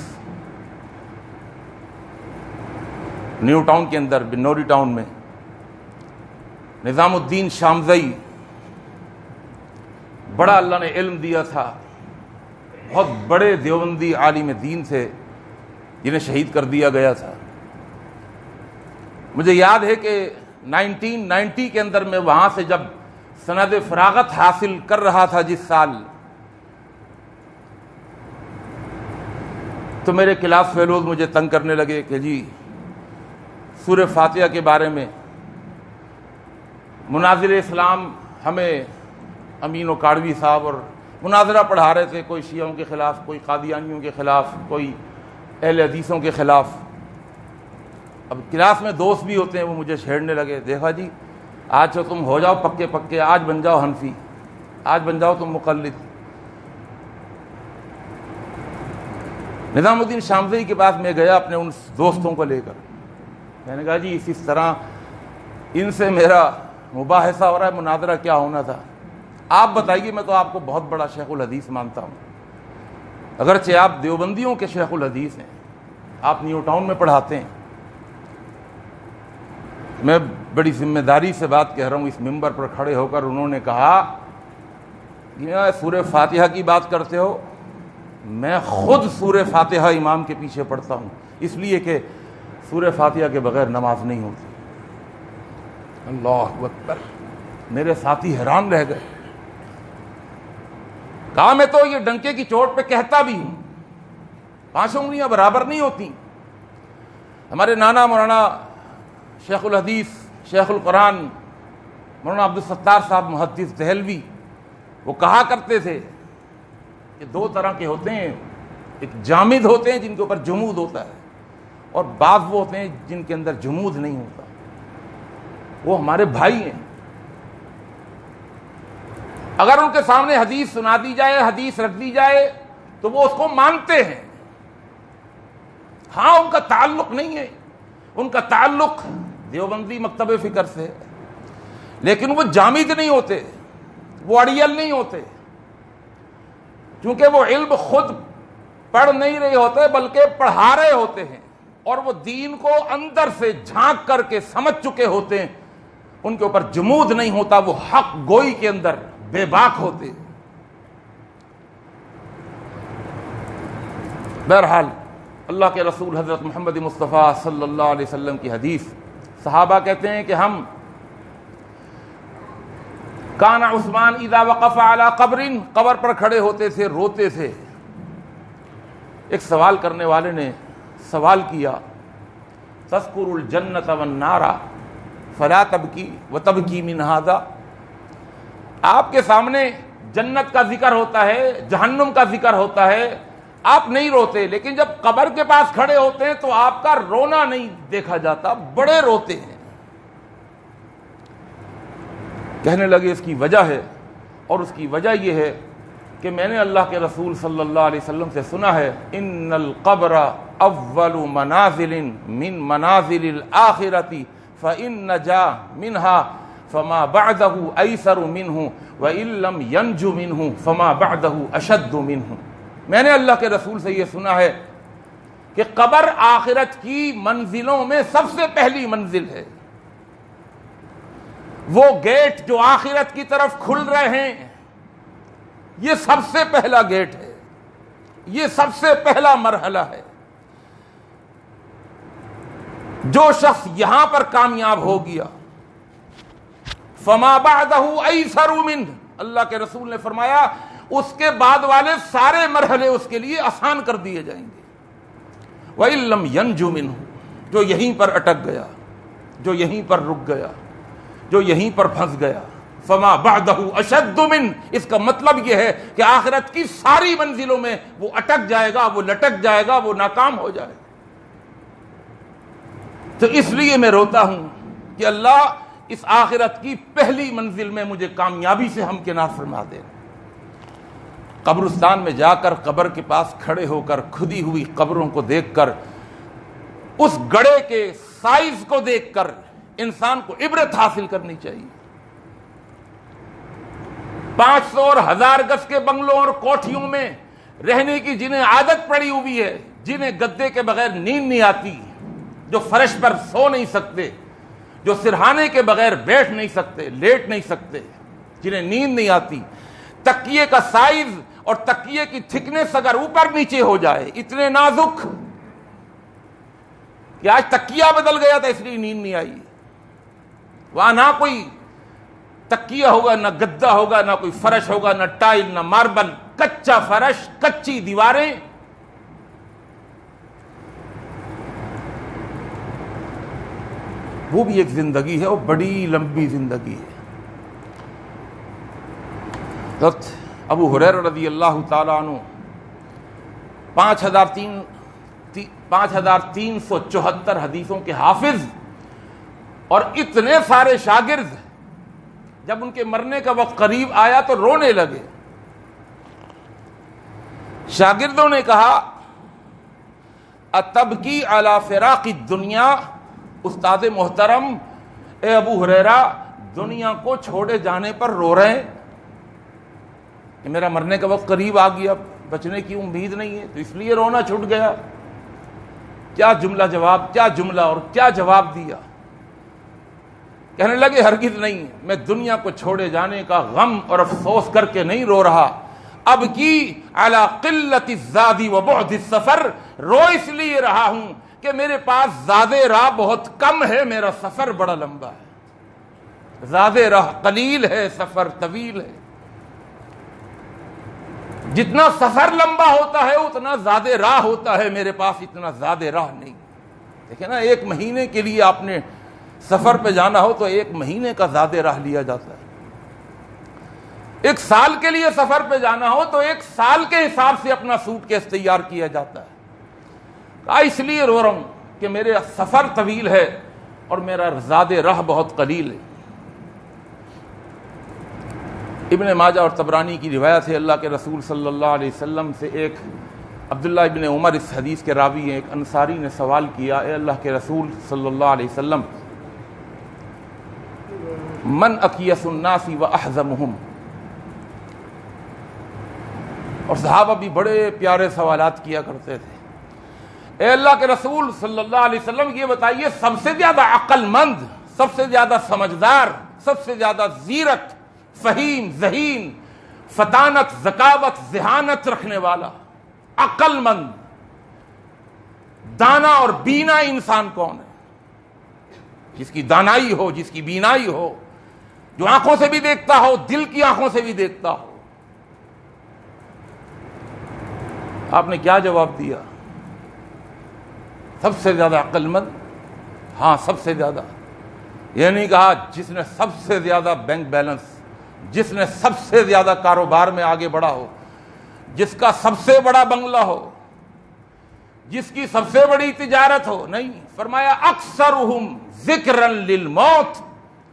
نیو ٹاؤن کے اندر، بنوری ٹاؤن میں، نظام الدین شامزئی، بڑا اللہ نے علم دیا تھا، بہت بڑے دیوبندی عالم دین تھے جنہیں شہید کر دیا گیا تھا. مجھے یاد ہے کہ 1990 کے اندر میں وہاں سے جب سند فراغت حاصل کر رہا تھا جس سال، تو میرے کلاس فیلوز مجھے تنگ کرنے لگے کہ جی سورہ فاتحہ کے بارے میں مناظر اسلام ہمیں امین و کاڑوی صاحب اور مناظرہ پڑھا رہے تھے، کوئی شیعوں کے خلاف، کوئی قادیانیوں کے خلاف، کوئی اہل حدیثوں کے خلاف. اب کلاس میں دوست بھی ہوتے ہیں، وہ مجھے چھیڑنے لگے، دیکھا جی آج تو تم ہو جاؤ پکے پکے، آج بن جاؤ حنفی، آج بن جاؤ تم مقلد. نظام الدین شامزئی کے پاس میں گیا اپنے ان دوستوں کو لے کر. میں نے کہا جی اس طرح ان سے میرا مباحثہ ہو رہا ہے، مناظرہ کیا ہونا تھا، آپ بتائیے. میں تو آپ کو بہت بڑا شیخ الحدیث مانتا ہوں، اگرچہ آپ دیوبندیوں کے شیخ الحدیث ہیں، آپ نیو ٹاؤن میں پڑھاتے ہیں. میں بڑی ذمہ داری سے بات کہہ رہا ہوں، اس منبر پر کھڑے ہو کر انہوں نے کہا یہ سورہ فاتحہ کی بات کرتے ہو، میں خود سورہ فاتحہ امام کے پیچھے پڑھتا ہوں، اس لیے کہ سورہ فاتحہ کے بغیر نماز نہیں ہوتی. اللہ اکبر. میرے ساتھی حیران رہ گئے. کہا میں تو یہ ڈنکے کی چوٹ پہ کہتا بھی ہوں، 5 انگلیاں برابر نہیں ہوتی. ہمارے نانا مولانا شیخ الحدیث شیخ القرآن مولانا عبدالستار صاحب محدث دہلوی، وہ کہا کرتے تھے کہ 2 طرح کے ہوتے ہیں، ایک جامد ہوتے ہیں جن کے اوپر جمود ہوتا ہے، اور بعض وہ ہوتے ہیں جن کے اندر جمود نہیں ہوتا. وہ ہمارے بھائی ہیں، اگر ان کے سامنے حدیث سنا دی جائے، حدیث رکھ دی جائے تو وہ اس کو مانتے ہیں. ہاں ان کا تعلق نہیں ہے، ان کا تعلق دیوبندی مکتب فکر سے، لیکن وہ جامد نہیں ہوتے، وہ اڑیل نہیں ہوتے، کیونکہ وہ علم خود پڑھ نہیں رہے ہوتے بلکہ پڑھا رہے ہوتے ہیں، اور وہ دین کو اندر سے جھانک کر کے سمجھ چکے ہوتے ہیں، ان کے اوپر جمود نہیں ہوتا، وہ حق گوئی کے اندر بے باک ہوتے ہیں۔ بہرحال اللہ کے رسول حضرت محمد مصطفیٰ صلی اللہ علیہ وسلم کی حدیث، صحابہ کہتے ہیں کہ ہم کان عثمان اذا وقف علی قبر، قبر پر کھڑے ہوتے تھے، روتے تھے۔ ایک سوال کرنے والے نے سوال کیا، تذکر الجنۃ والنار فلا تبکی وتبکی من ھذا، آپ کے سامنے جنت کا ذکر ہوتا ہے، جہنم کا ذکر ہوتا ہے، آپ نہیں روتے، لیکن جب قبر کے پاس کھڑے ہوتے ہیں تو آپ کا رونا نہیں دیکھا جاتا، بڑے روتے ہیں۔ کہنے لگے اس کی وجہ ہے، اور اس کی وجہ یہ ہے کہ میں نے اللہ کے رسول صلی اللہ علیہ وسلم سے سنا ہے، ان القبر اول منازل من منازل الآخرۃ فإن نجا منها فما بعده ایسر منه وإن لم ینج منه فما بعده اشد منه۔ میں نے اللہ کے رسول سے یہ سنا ہے کہ قبر آخرت کی منزلوں میں سب سے پہلی منزل ہے، وہ گیٹ جو آخرت کی طرف کھل رہے ہیں، یہ سب سے پہلا گیٹ ہے، یہ سب سے پہلا مرحلہ ہے۔ جو شخص یہاں پر کامیاب ہو گیا، فما بعدہ ایسر منہ، اللہ کے رسول نے فرمایا اس کے بعد والے سارے مرحلے اس کے لیے آسان کر دیے جائیں گے۔ وَإِن لَّمْ يَنْجُ مِنْهُ، جو یہیں پر اٹک گیا، جو یہیں پر رک گیا، جو یہیں پر پھنس گیا، فما بعدہ اشد من، اس کا مطلب یہ ہے کہ آخرت کی ساری منزلوں میں وہ اٹک جائے گا، وہ لٹک جائے گا، وہ ناکام ہو جائے گا۔ تو اس لیے میں روتا ہوں کہ اللہ اس آخرت کی پہلی منزل میں مجھے کامیابی سے ہمکنار فرما دے۔ قبرستان میں جا کر قبر کے پاس کھڑے ہو کر کھدی ہوئی قبروں کو دیکھ کر، اس گڑھے کے سائز کو دیکھ کر انسان کو عبرت حاصل کرنی چاہیے۔ 500 اور 1000 گز کے بنگلوں اور کوٹھیوں میں رہنے کی جنہیں عادت پڑی ہوئی ہے، جنہیں گدے کے بغیر نیند نہیں آتی، جو فرش پر سو نہیں سکتے، جو سرہانے کے بغیر بیٹھ نہیں سکتے، لیٹ نہیں سکتے، جنہیں نیند نہیں آتی، تکیے کا سائز اور تکیے کی تھکنس اگر اوپر نیچے ہو جائے، اتنے نازک کہ آج تکیہ بدل گیا تھا اس لیے نیند نہیں آئی، وہاں نہ کوئی تکیہ ہوگا، نہ گدا ہوگا، نہ کوئی فرش ہوگا، نہ ٹائل، نہ ماربل، کچا فرش، کچی دیواریں۔ وہ بھی ایک زندگی ہے، وہ بڑی لمبی زندگی ہے۔ حضرت ابو ہریرہ رضی اللہ تعالیٰ عنہ 5374 حدیثوں کے حافظ اور اتنے سارے شاگرد، جب ان کے مرنے کا وقت قریب آیا تو رونے لگے۔ شاگردوں نے کہا اتبکی علی فراق الدنیا، استاد محترم اے ابو ہریرہ دنیا کو چھوڑے جانے پر رو رہے ہیں کہ میرا مرنے کا وقت قریب آ گیا، بچنے کی امید نہیں ہے، تو اس لیے رونا چھوٹ گیا۔ کیا جملہ جواب، کیا جملہ اور کیا جواب دیا۔ کہنے لگے ہرگز نہیں، میں دنیا کو چھوڑے جانے کا غم اور افسوس کر کے نہیں رو رہا، اب کی علی قلت الزاد و بعد السفر، رو اس لیے رہا ہوں کہ میرے پاس زاد راہ بہت کم ہے، میرا سفر بڑا لمبا ہے۔ زاد راہ قلیل ہے، سفر طویل ہے۔ جتنا سفر لمبا ہوتا ہے اتنا زاد راہ ہوتا ہے، میرے پاس اتنا زاد راہ نہیں۔ دیکھیں نا، 1 مہینے کے لیے آپ نے سفر پہ جانا ہو تو 1 مہینے کا زاد راہ لیا جاتا ہے، 1 سال کے لیے سفر پہ جانا ہو تو 1 سال کے حساب سے اپنا سوٹ کیس تیار کیا جاتا ہے۔ اس لیے رو رہا ہوں کہ میرے سفر طویل ہے اور میرا زاد راہ بہت قلیل ہے۔ ابن ماجہ اور طبرانی کی روایت ہے، اللہ کے رسول صلی اللہ علیہ وسلم سے ایک عبداللہ ابن عمر اس حدیث کے راوی ہیں، ایک انصاری نے سوال کیا، اے اللہ کے رسول صلی اللہ علیہ وسلم، من اکیس الناس و احزمہم، اور صحابہ بھی بڑے پیارے سوالات کیا کرتے تھے. اے اللہ کے رسول صلی اللہ علیہ وسلم یہ بتائیے سب سے زیادہ عقل مند، سب سے زیادہ سمجھدار، سب سے زیادہ زیرک، فہیم، ذہین، فطانت، ذکاوت، ذہانت رکھنے والا، عقل مند، دانا اور بینا انسان کون ہے؟ جس کی دانائی ہو، جس کی بینائی ہو، جو آنکھوں سے بھی دیکھتا ہو، دل کی آنکھوں سے بھی دیکھتا ہو. آپ نے کیا جواب دیا؟ سب سے زیادہ عقل مند. ہاں سب سے زیادہ. یہ نہیں کہا جس نے سب سے زیادہ بینک بیلنس، جس نے سب سے زیادہ کاروبار میں آگے بڑھا ہو، جس کا سب سے بڑا بنگلہ ہو، جس کی سب سے بڑی تجارت ہو. نہیں، فرمایا اکثرہم ذکرا للموت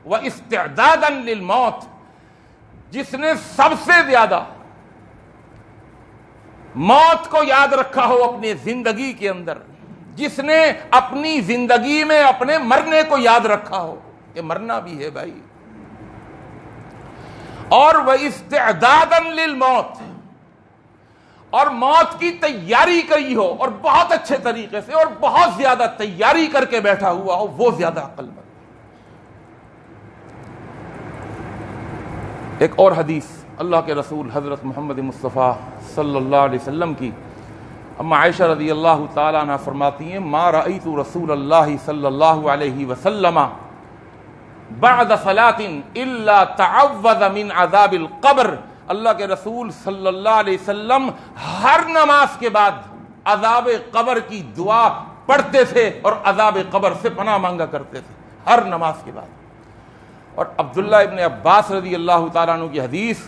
و استعدادا للموت. جس نے سب سے زیادہ موت کو یاد رکھا ہو اپنی زندگی کے اندر، جس نے اپنی زندگی میں اپنے مرنے کو یاد رکھا ہو کہ مرنا بھی ہے بھائی، اور وہ استعدادا للموت، اور موت کی تیاری کری ہو اور بہت اچھے طریقے سے اور بہت زیادہ تیاری کر کے بیٹھا ہوا ہو، وہ زیادہ عقل مند. ایک اور حدیث اللہ کے رسول حضرت محمد مصطفیٰ صلی اللہ علیہ وسلم کی، اما عائشہ رضی اللہ تعالیٰ عنہ فرماتی ہیں ما رأیت رسول اللہ صلی اللہ علیہ وسلم بعد صلاة الا تعوذ من عذاب القبر. اللہ کے رسول صلی اللہ علیہ وسلم ہر نماز کے بعد عذاب قبر کی دعا پڑھتے تھے اور عذاب قبر سے پناہ مانگا کرتے تھے ہر نماز کے بعد. اور عبداللہ ابن عباس رضی اللہ تعالیٰ عنہ کی حدیث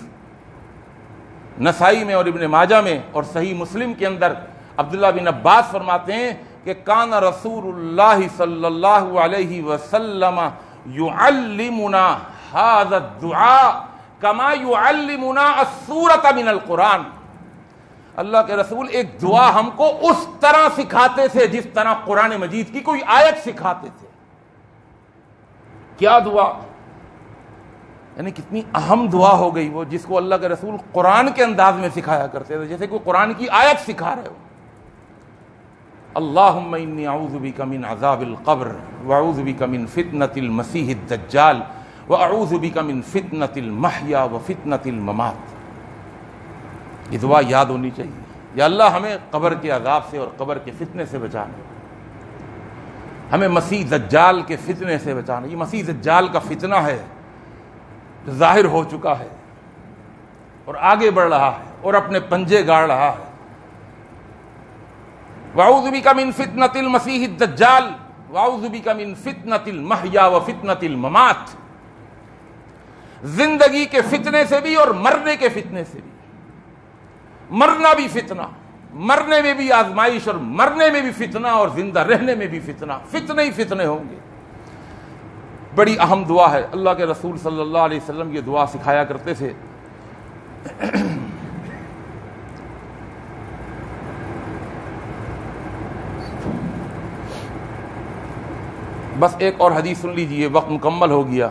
نسائی میں اور ابن ماجہ میں اور صحیح مسلم کے اندر عبداللہ بن عباس فرماتے ہیں کہ کان رسول اللہ صلی اللہ علیہ وسلم یعلمنا ھذا الدعاء کما یعلمنا السورۃ من القرآن. اللہ کے رسول ایک دعا ہم کو اس طرح سکھاتے تھے جس طرح قرآن مجید کی کوئی آیت سکھاتے تھے. کیا دعا؟ یعنی کتنی اہم دعا ہو گئی وہ، جس کو اللہ کے رسول قرآن کے انداز میں سکھایا کرتے تھے جیسے کوئی قرآن کی آیت سکھا رہے ہو. اللہم انی اعوذ بک من عذاب القبر واعوذ بک من فتنۃ المسیح الدجال واعوذ بک من فتنۃ المحیا وفتنۃ الممات. یہ دعا یاد ہونی چاہیے. یا اللہ ہمیں قبر کے عذاب سے اور قبر کے فتنے سے بچانا، ہمیں مسیح دجال کے فتنے سے بچانا. یہ مسیح دجال کا فتنہ ہے جو ظاہر ہو چکا ہے اور آگے بڑھ رہا ہے اور اپنے پنجے گاڑ رہا ہے. وَأَعُوذُ بِكَ مِن فِتْنَةِ الْمَسِيحِ الدَّجَّالِ وَأَعُوذُ بِكَ مِن فِتْنَةِ الْمَحْيَا وَفِتْنَةِ الْمَمَاتِ. زندگی کے فتنے سے بھی اور مرنے کے فتنے سے بھی. مرنا بھی فتنہ، مرنے میں بھی آزمائش اور مرنے میں بھی فتنہ اور زندہ رہنے میں بھی فتنہ. فتنے ہی فتنے ہوں گے. بڑی اہم دعا ہے. اللہ کے رسول صلی اللہ علیہ وسلم یہ دعا سکھایا کرتے تھے. بس ایک اور حدیث سن لیجئے، وقت مکمل ہو گیا.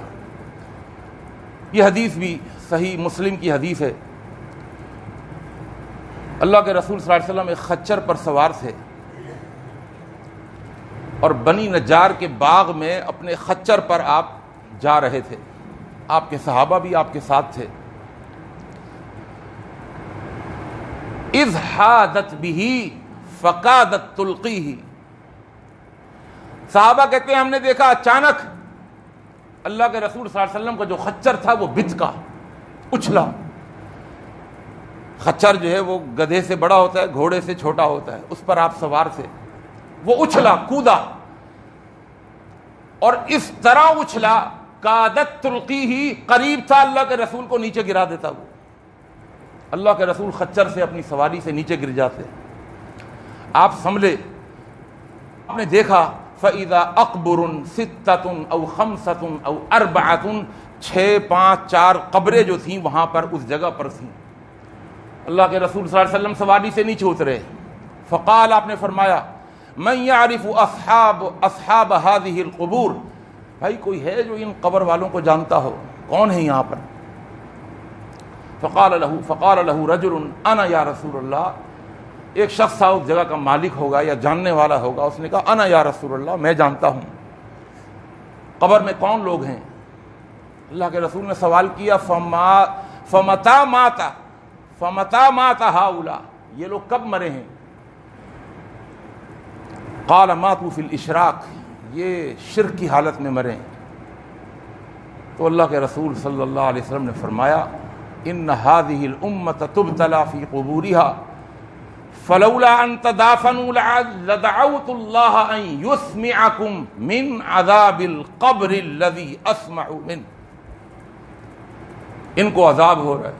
یہ حدیث بھی صحیح مسلم کی حدیث ہے. اللہ کے رسول صلی اللہ علیہ وسلم ایک خچر پر سوار تھے اور بنی نجار کے باغ میں اپنے خچر پر آپ جا رہے تھے. آپ کے صحابہ بھی آپ کے ساتھ تھے. اذ حادت به فقادت تلقیہ. صحابہ کہتے ہیں ہم نے دیکھا اچانک اللہ کے رسول صلی اللہ علیہ وسلم کا جو خچر تھا وہ بچکا، اچھلا. خچر جو ہے وہ گدھے سے بڑا ہوتا ہے، گھوڑے سے چھوٹا ہوتا ہے، اس پر آپ سوار تھے. وہ اچھلا، کودا، اور اس طرح اچھلا قادت تلقی ہی، قریب تھا اللہ کے رسول کو نیچے گرا دیتا. وہ اللہ کے رسول خچر سے اپنی سواری سے نیچے گر جاتے. آپ سنبھلے، آپ نے دیکھا فَإِذَا أَقْبُرٌ سِتَّةٌ أَوْ خَمْسَةٌ أَوْ أَرْبَعَةٌ، 6، 5، 4 قبریں جو تھیں وہاں پر اس جگہ پر تھیں. اللہ کے رسول صلی اللہ علیہ وسلم سواری سے نیچے اترے. فقال، آپ نے فرمایا من يعرف اصحاب هذه القبور، بھائی کوئی ہے جو ان قبر والوں کو جانتا ہو؟ کون ہے یہاں پر؟ فقال له رجل انا یا رسول اللہ، ایک شخص تھا، اس جگہ کا مالک ہوگا یا جاننے والا ہوگا، اس نے کہا انا یا رسول اللہ، میں جانتا ہوں قبر میں کون لوگ ہیں۔ اللہ کے رسول نے سوال کیا فمتا مات ہؤلاء، یہ لوگ کب مرے ہیں؟ قال ماتوا فی الاشراق، یہ شرک کی حالت میں مرے ہیں۔ تو اللہ کے رسول صلی اللہ علیہ وسلم نے فرمایا ان هذه الامه تبتلى في قبورها فلولا ان تدافنوا لدعوت الله ان يسمعكم من عذاب القبر الذي اسمع منه، ان کو عذاب ہو رہا ہے،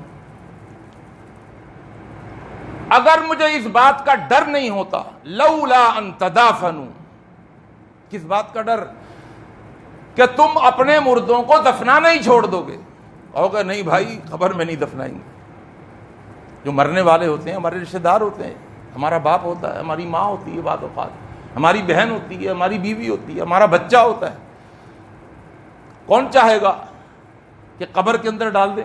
اگر مجھے اس بات کا ڈر نہیں ہوتا، لولا ان تدافنوا، کس بات کا ڈر؟ کہ تم اپنے مردوں کو دفنانا ہی چھوڑ دو گے، کہو نہیں بھائی قبر میں نہیں دفنائیں گے۔ جو مرنے والے ہوتے ہیں ہمارے رشتہ دار ہوتے ہیں، ہمارا باپ ہوتا ہے، ہماری ماں ہوتی ہے، بعض اوقات ہماری بہن ہوتی ہے، ہماری بیوی ہوتی ہے، ہمارا بچہ ہوتا ہے، کون چاہے گا کہ قبر کے اندر ڈال دیں؟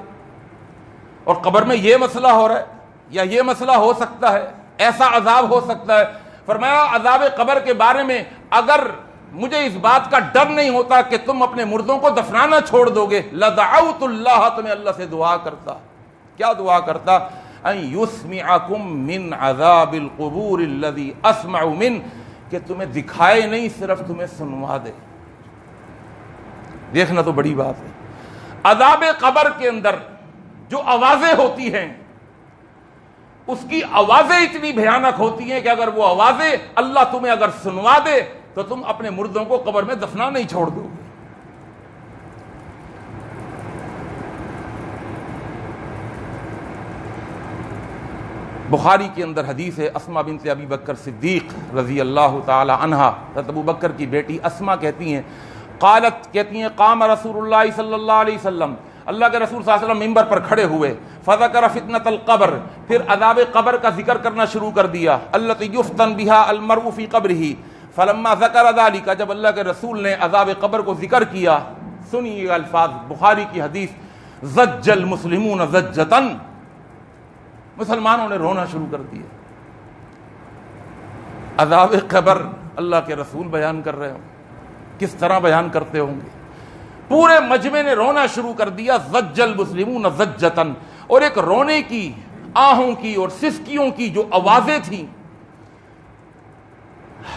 اور قبر میں یہ مسئلہ ہو رہا ہے یا یہ مسئلہ ہو سکتا ہے، ایسا عذاب ہو سکتا ہے۔ فرمایا عذاب قبر کے بارے میں اگر مجھے اس بات کا ڈر نہیں ہوتا کہ تم اپنے مردوں کو دفنانا چھوڑ دو گے، لدعوت اللہ، تو میں اللہ سے دعا کرتا۔ کیا دعا کرتا؟ ان یسمعکم من عذاب القبور الذی اسمع من، کہ تمہیں دکھائے نہیں، صرف تمہیں سنوا دے۔ دیکھنا تو بڑی بات ہے، عذاب قبر کے اندر جو آوازیں ہوتی ہیں اس کی آوازیں اتنی بھیانک ہوتی ہیں کہ اگر وہ آوازیں اللہ تمہیں اگر سنوا دے تو تم اپنے مردوں کو قبر میں دفنا نہیں چھوڑ دو گے۔ بخاری کے اندر حدیث ہے، اسماء بنت ابی بکر صدیق رضی اللہ تعالی عنہا، حضرت ابو بکر کی بیٹی اسماء کہتی ہیں، کہتی ہیں قام رسول اللہ صلی اللہ علیہ وسلم، اللہ کے رسول صلی اللہ علیہ وسلم ممبر پر کھڑے ہوئے، فذکر فتنۃ القبر، پھر عذاب قبر کا ذکر کرنا شروع کر دیا، التی یفتن بها المرء فی قبرہ، فلما ذکر ذلک، جب اللہ کے رسول نے عذاب قبر کو ذکر کیا، سنیے الفاظ بخاری کی حدیث، زج المسلمون زجۃ، مسلمانوں نے رونا شروع کر دیا۔ عذاب قبر اللہ کے رسول بیان کر رہے ہوں، کس طرح بیان کرتے ہوں گے؟ پورے مجمع نے رونا شروع کر دیا، زج المسلمون زجۃ، اور ایک رونے کی، آہوں کی اور سسکیوں کی جو آوازیں تھیں،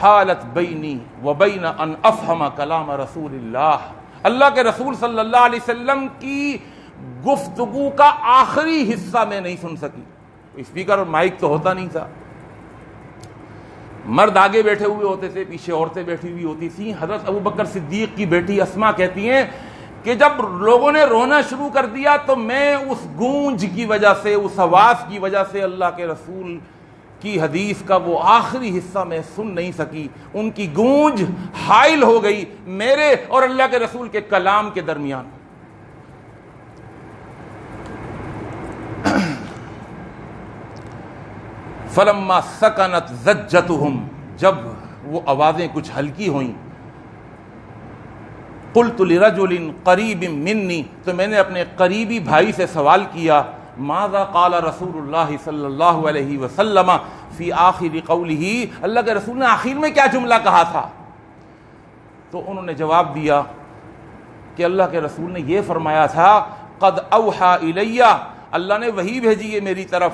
حالت بینی و بین ان افہم کلام رسول اللہ، اللہ کے رسول صلی اللہ علیہ وسلم کی گفتگو کا آخری حصہ میں نہیں سن سکی۔ اسپیکر اور مائک تو ہوتا نہیں تھا، مرد آگے بیٹھے ہوئے ہوتے تھے، پیچھے عورتیں بیٹھی ہوئی ہوتی تھیں۔ حضرت ابو بکر صدیق کی بیٹی اسماء کہتی ہیں کہ جب لوگوں نے رونا شروع کر دیا تو میں اس گونج کی وجہ سے، اس آواز کی وجہ سے اللہ کے رسول کی حدیث کا وہ آخری حصہ میں سن نہیں سکی، ان کی گونج حائل ہو گئی میرے اور اللہ کے رسول کے کلام کے درمیان۔ فلما سکنت زجتہم، جب وہ آوازیں کچھ ہلکی ہوئیں، قلت لرجل قریب منی، تو میں نے اپنے قریبی بھائی سے سوال کیا، ماذا قال رسول اللہ صلی اللہ علیہ وسلم فی آخر قولہ، اللہ کے رسول نے آخر میں کیا جملہ کہا تھا؟ تو انہوں نے جواب دیا کہ اللہ کے رسول نے یہ فرمایا تھا، قد اوحى الی، اللہ نے وحی بھیجی ہے میری طرف،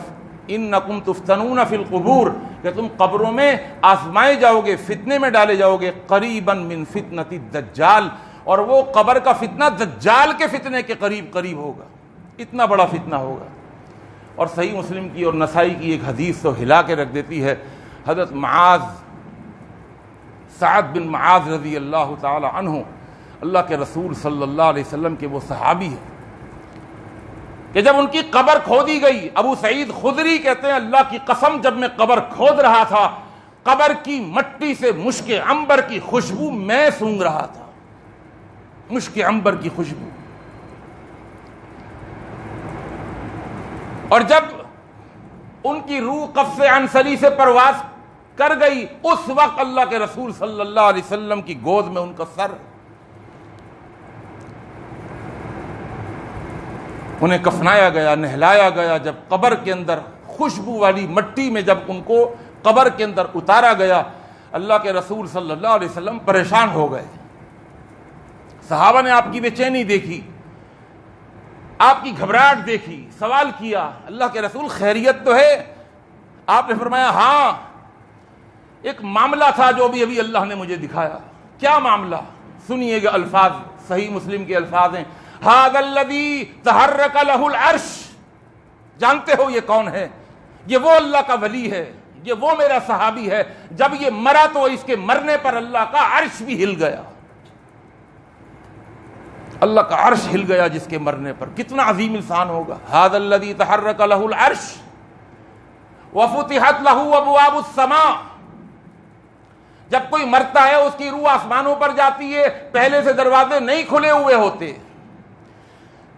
انکم تفتنون فی القبور، کہ تم قبروں میں آزمائے جاؤ گے، فتنے میں ڈالے جاؤ گے، قریبا من فتنۃ الدجال، اور وہ قبر کا فتنہ دجال کے فتنے کے قریب ہوگا، اتنا بڑا فتنہ ہوگا۔ اور صحیح مسلم کی اور نسائی کی ایک حدیث تو ہلا کے رکھ دیتی ہے، حضرت معاذ، سعد بن معاذ رضی اللہ تعالی عنہ، اللہ کے رسول صلی اللہ علیہ وسلم کے وہ صحابی ہیں کہ جب ان کی قبر کھودی گئی، ابو سعید خدری کہتے ہیں اللہ کی قسم جب میں قبر کھود رہا تھا، قبر کی مٹی سے مشک عنبر کی خوشبو میں سونگھ رہا تھا، مشک عنبر کی خوشبو۔ اور جب ان کی روح قفص عنصری سے پرواز کر گئی، اس وقت اللہ کے رسول صلی اللہ علیہ وسلم کی گود میں ان کا سر، انہیں کفنایا گیا، نہلایا گیا. جب قبر کے اندر خوشبو والی مٹی میں جب ان کو قبر کے اندر اتارا گیا، اللہ کے رسول صلی اللہ علیہ وسلم پریشان ہو گئے. صحابہ نے آپ کی بے چینی دیکھی، آپ کی گھبراہٹ دیکھی، سوال کیا اللہ کے رسول خیریت تو ہے؟ آپ نے فرمایا ہاں، ایک معاملہ تھا جو ابھی اللہ نے مجھے دکھایا. کیا معاملہ؟ سنیے گا الفاظ، صحیح مسلم کے الفاظ ہیں، ھذا الذی تحرک لہ العرش. جانتے ہو یہ کون ہے؟ یہ وہ اللہ کا ولی ہے، یہ وہ میرا صحابی ہے، جب یہ مرا تو اس کے مرنے پر اللہ کا عرش بھی ہل گیا. اللہ کا عرش ہل گیا جس کے مرنے پر. کتنا عظیم انسان ہوگا. ھذا الذی تحرک لہ العرش وفتحت لہ ابواب السماء. جب کوئی مرتا ہے اس کی روح آسمانوں پر جاتی ہے، پہلے سے دروازے نہیں کھلے ہوئے ہوتے.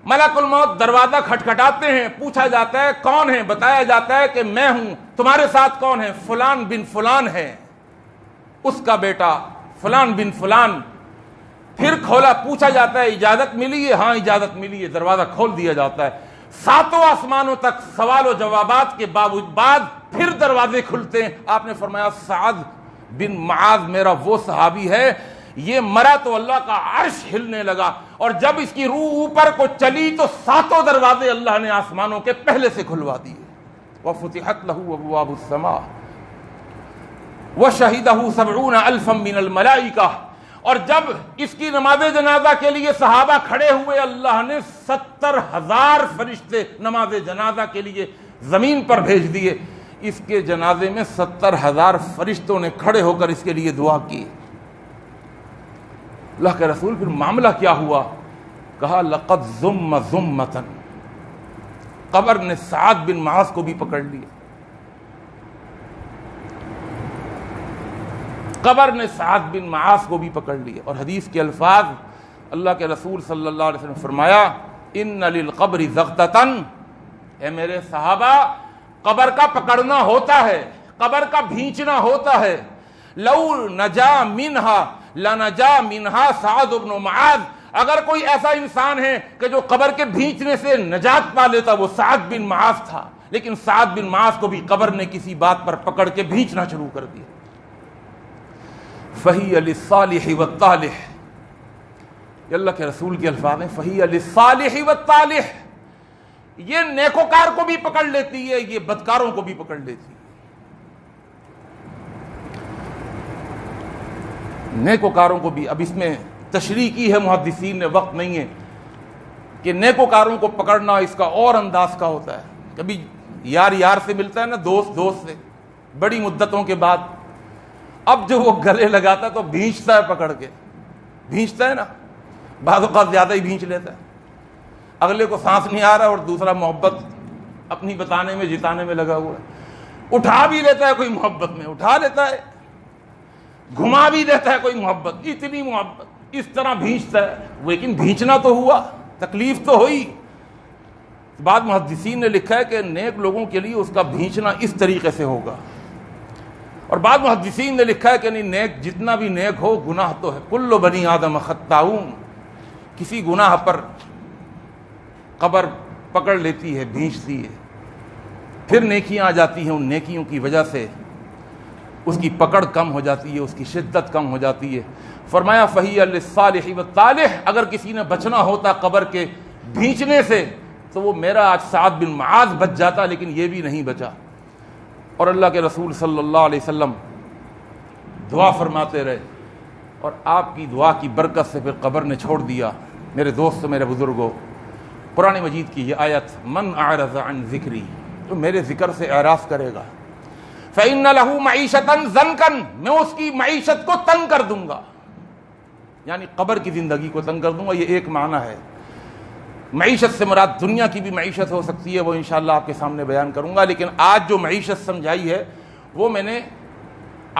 ملک الموت دروازہ کھٹکھٹاتے ہیں، پوچھا جاتا ہے کون ہے؟ بتایا جاتا ہے کہ میں ہوں. تمہارے ساتھ کون ہے؟ فلان بن فلان ہے، اس کا بیٹا فلان بن فلان. پھر کھولا، پوچھا جاتا ہے اجازت ملی ہے؟ ہاں اجازت ملی ہے. دروازہ کھول دیا جاتا ہے. 7 آسمانوں تک سوال و جوابات کے بعد پھر دروازے کھلتے ہیں. آپ نے فرمایا سعد بن معاذ میرا وہ صحابی ہے، یہ مرا تو اللہ کا عرش ہلنے لگا، اور جب اس کی روح اوپر کو چلی تو 7 دروازے اللہ نے آسمانوں کے پہلے سے کھلوا دیے. وفتحت لہ ابواب السماء وشہدہ 70,000 من الملائکہ. اور جب اس کی نماز جنازہ کے لیے صحابہ کھڑے ہوئے، اللہ نے 70,000 فرشتے نماز جنازہ کے لیے زمین پر بھیج دیے. اس کے جنازے میں 70,000 فرشتوں نے کھڑے ہو کر اس کے لیے دعا کی. اللہ کے رسول پھر معاملہ کیا ہوا؟ کہا لقد ضم ضمۃ. قبر نے سعد بن معاذ کو بھی پکڑ لیا. قبر نے سعد بن معاذ کو بھی پکڑ لیا. اور حدیث کے الفاظ، اللہ کے رسول صلی اللہ علیہ وسلم فرمایا ان للقبر ضغطۃ. اے میرے صحابہ، قبر کا پکڑنا ہوتا ہے، قبر کا بھینچنا ہوتا ہے. لو نجا منہا لنجا منہا سعد بن معاذ. اگر کوئی ایسا انسان ہے کہ جو قبر کے بھینچنے سے نجات پا لیتا وہ سعد بن معاذ تھا. لیکن سعد بن معاذ کو بھی قبر نے کسی بات پر پکڑ کے بھینچنا شروع کر دیا. فہی للصالح والطالح. یہ اللہ کے رسول کے الفاظ ہیں، فہی للصالح والطالح. یہ نیکوکار کو بھی پکڑ لیتی ہے، یہ بدکاروں کو بھی پکڑ لیتی ہے. نیکوکاروں کو بھی. اب اس میں تشریح کی ہے محدثین نے، وقت نہیں ہے کہ نیکوکاروں کو پکڑنا اس کا اور انداز کا ہوتا ہے. کبھی یار یار سے ملتا ہے نا، دوست دوست سے بڑی مدتوں کے بعد، اب جو وہ گلے لگاتا ہے تو بھینچتا ہے، پکڑ کے بھینچتا ہے نا. بعض اوقات زیادہ ہی بھینچ لیتا ہے، اگلے کو سانس نہیں آ رہا اور دوسرا محبت اپنی بتانے میں جتانے میں لگا ہوا ہے. اٹھا بھی لیتا ہے کوئی محبت میں، اٹھا لیتا ہے، گھما بھی دیتا ہے کوئی محبت، اتنی محبت، اس طرح بھینچتا ہے. لیکن بھینچنا تو ہوا، تکلیف تو ہوئی. بعض محدثین نے لکھا ہے کہ نیک لوگوں کے لیے اس کا بھینچنا اس طریقے سے ہوگا. اور بعض محدثین نے لکھا ہے کہ نہیں، نیک جتنا بھی نیک ہو گناہ تو ہے. کل بنی آدم خطاؤن. کسی گناہ پر قبر پکڑ لیتی ہے، بھینچتی ہے، پھر نیکیاں آ جاتی ہیں. ان نیکیوں کی وجہ سے اس کی پکڑ کم ہو جاتی ہے، اس کی شدت کم ہو جاتی ہے. فرمایا فہی للصالح والطالح. اگر کسی نے بچنا ہوتا قبر کے بھینچنے سے تو وہ میرا آج سعد بن معاذ بچ جاتا، لیکن یہ بھی نہیں بچا. اور اللہ کے رسول صلی اللہ علیہ وسلم دعا فرماتے رہے، اور آپ کی دعا کی برکت سے پھر قبر نے چھوڑ دیا. میرے دوستو، میرے بزرگوں، قرآن مجید کی یہ آیت، من اعرض عن ذکری، جو میرے ذکر سے اعراض کرے گا، فإن له معیشة ضنکا، میں اس کی معیشت کو تنگ کر دوں گا، یعنی قبر کی زندگی کو تنگ کر دوں گا. یہ ایک معنی ہے. معیشت سے مراد دنیا کی بھی معیشت ہو سکتی ہے، وہ انشاءاللہ آپ کے سامنے بیان کروں گا. لیکن آج جو معیشت سمجھائی ہے وہ میں نے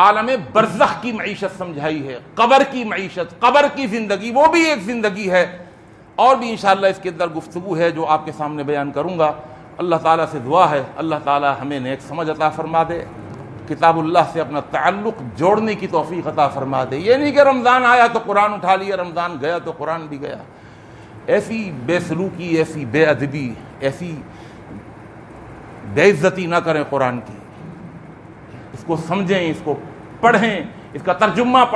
عالم برزخ کی معیشت سمجھائی ہے. قبر کی معیشت، قبر کی زندگی، وہ بھی ایک زندگی ہے. اور بھی انشاءاللہ اس کے اندر گفتگو ہے جو آپ کے سامنے بیان کروں گا. اللہ تعالیٰ سے دعا ہے اللہ تعالیٰ ہمیں نیک سمجھ عطا فرما دے، کتاب اللہ سے اپنا تعلق جوڑنے کی توفیق عطا فرما دے. یہ نہیں کہ رمضان آیا تو قرآن اٹھا لیا، رمضان گیا تو قرآن بھی گیا. ایسی بے سلوکی، ایسی بے ادبی، ایسی بے عزتی نہ کریں قرآن کی. اس کو سمجھیں، اس کو پڑھیں، اس کا ترجمہ پڑھیں.